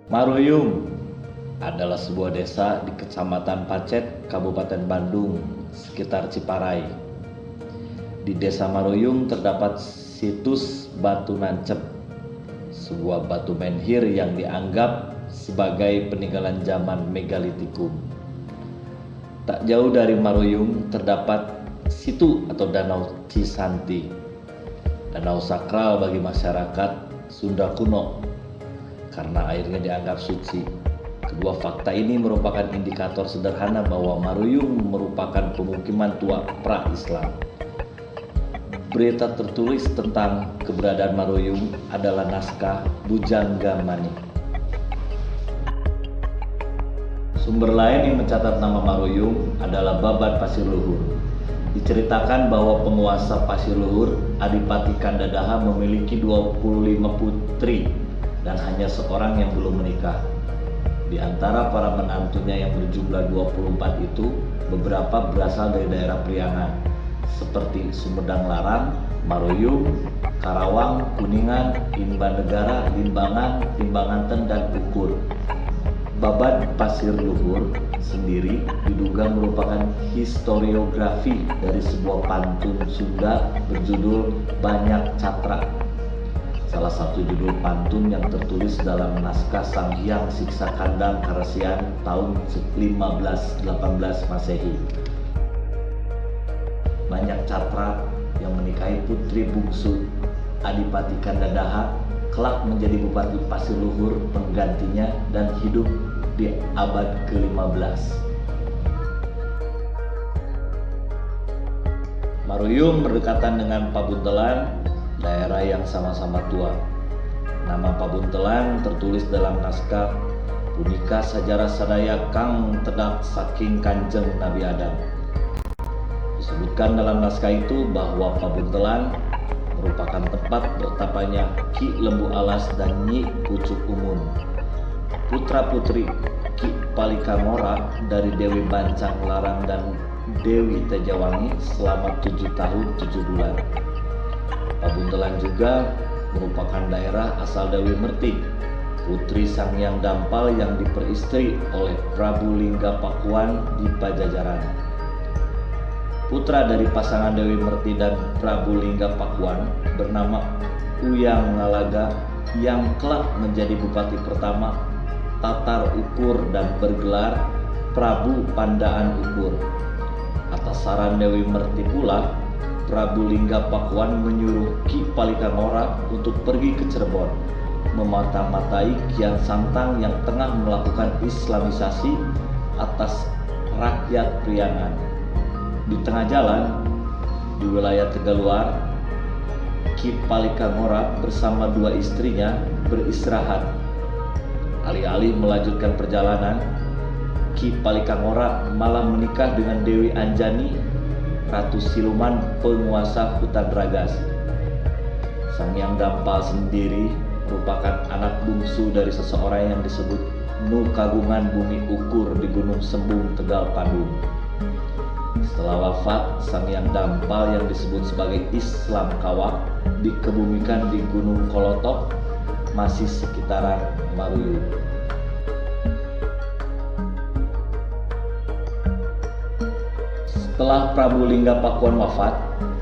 Maruyung adalah sebuah desa di Kecamatan Pacet, Kabupaten Bandung, sekitar Ciparai. Di Desa Maruyung terdapat situs Batu Nancep, sebuah batu menhir yang dianggap sebagai peninggalan zaman Megalitikum. Tak jauh dari Maruyung terdapat situ atau Danau Cisanti, danau sakral bagi masyarakat Sunda kuno karena airnya dianggap suci. Kedua fakta ini merupakan indikator sederhana bahwa Maruyung merupakan pemukiman tua pra-Islam. Berita tertulis tentang keberadaan Maruyung adalah naskah Bujangga Manik. Sumber lain yang mencatat nama Maruyung adalah Babat Pasir Luhur. Diceritakan bahwa penguasa Pasir Luhur, Adipati Kandadaha, memiliki 25 putri dan hanya seorang yang belum menikah. Di antara para menantunya yang berjumlah 24 itu, beberapa berasal dari daerah Priangan, seperti Sumedang Larang, Maruyung, Karawang, Kuningan, Imban Negara, Limbangan, Limbanganten, dan Ukur. Babat Pasir Luhur sendiri diduga merupakan historiografi dari sebuah pantun Sunda berjudul Banyak Catra. Salah satu judul pantun yang tertulis dalam naskah Sang Hyang Siksa Kandang Karesian tahun 1518 Masehi. Banyak Catra yang menikahi putri bungsu Adipati Kandadaha kelak menjadi Bupati Pasir Luhur penggantinya dan hidup di abad ke-15. Maruyung berdekatan dengan Pabuntelan, daerah yang sama-sama tua. Nama Pabuntelan tertulis dalam naskah Punika Sajarah Sadaya Kang Tedak Saking Kanjeng Nabi Adam. Disebutkan dalam naskah itu bahwa Pabuntelan merupakan tempat bertapanya Ki Lembu Alas dan Nyi Pucuk Umun, putra-putri Ki Palikamora dari Dewi Bancang Larang dan Dewi Tejawangi selama 7 tahun 7 bulan. Pabuntelan juga merupakan daerah asal Dewi Merti, putri Sang Hyang Dampal yang diperistri oleh Prabu Lingga Pakuan di Pajajaran. Putra dari pasangan Dewi Merti dan Prabu Lingga Pakuan bernama Uyang Ngalaga yang kelak menjadi bupati pertama Tatar Ukur dan bergelar Prabu Pandaan Ukur. Atas saran Dewi Merti pula, Prabu Lingga Pakuan menyuruh Ki Palikamora untuk pergi ke Cirebon, memata-matai Kian Santang yang tengah melakukan islamisasi atas rakyat Priangan. Di tengah jalan, di wilayah Tegaluar, Ki Palikamora bersama 2 istrinya beristirahat. Alih-alih melanjutkan perjalanan, Ki Palikamora malah menikah dengan Dewi Anjani, Ratu Siluman penguasa hutan Ragas. Sang Hyang Dampal sendiri merupakan anak bungsu dari seseorang yang disebut Nu Kagungan Bumi Ukur di Gunung Sembung, Tegal, Padung. Setelah wafat, Sang Hyang Dampal yang disebut sebagai Islam Kawak dikebumikan di Gunung Kolotok, masih sekitaran Maruyung. Setelah Prabu Lingga Pakuan wafat,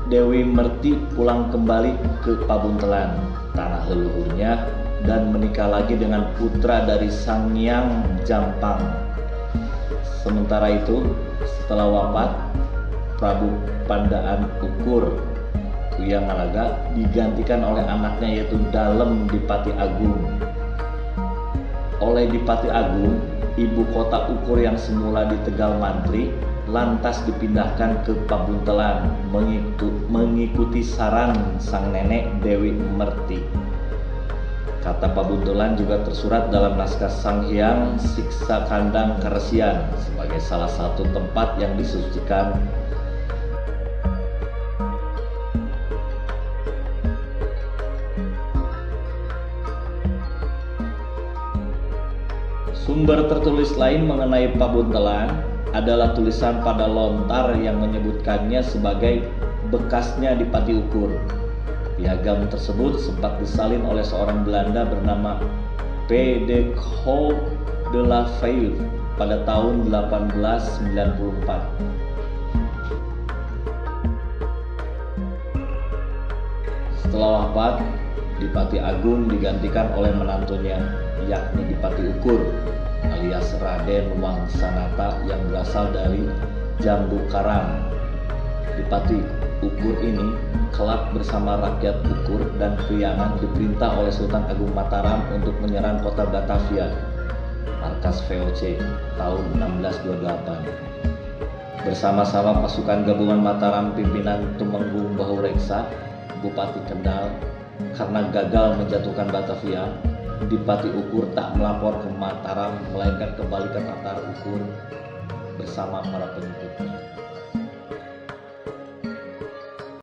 Dewi Merti pulang kembali ke Pabuntelan, tanah leluhurnya, dan menikah lagi dengan putra dari Sang Hyang Jampang. Sementara itu, setelah wafat, Prabu Pandaan Ukur, Uyang Ngalaga, digantikan oleh anaknya yaitu Dalem Dipati Agung. Oleh Dipati Agung, ibu kota Ukur yang semula di Tegal Mantri lantas dipindahkan ke Pabuntelan mengikuti saran sang nenek Dewi Merti. Kata Pabuntelan juga tersurat dalam naskah Sang Hyang Siksa Kandang Karesian sebagai salah satu tempat yang disucikan. Sumber tertulis lain mengenai Pabuntelan adalah tulisan pada lontar yang menyebutkannya sebagai bekasnya Dipati Ukur. Piagam tersebut sempat disalin oleh seorang Belanda bernama P. de Coupe de la Fayette pada tahun 1894. Setelah wafat, Dipati Agung digantikan oleh menantunya, yakni Dipati Ukur alias Raden Wangsanata yang berasal dari Jambu Karang. Dipati Ukur ini kelak bersama rakyat Ukur dan Priangan diperintah oleh Sultan Agung Mataram untuk menyerang kota Batavia, markas VOC, tahun 1628. Bersama-sama pasukan gabungan Mataram pimpinan Tumenggung Bahureksa, Bupati Kendal, karena gagal menjatuhkan Batavia, Dipati Ukur tak melapor ke Mataram melainkan kembali ke Tatar Ukur bersama para pengikutnya.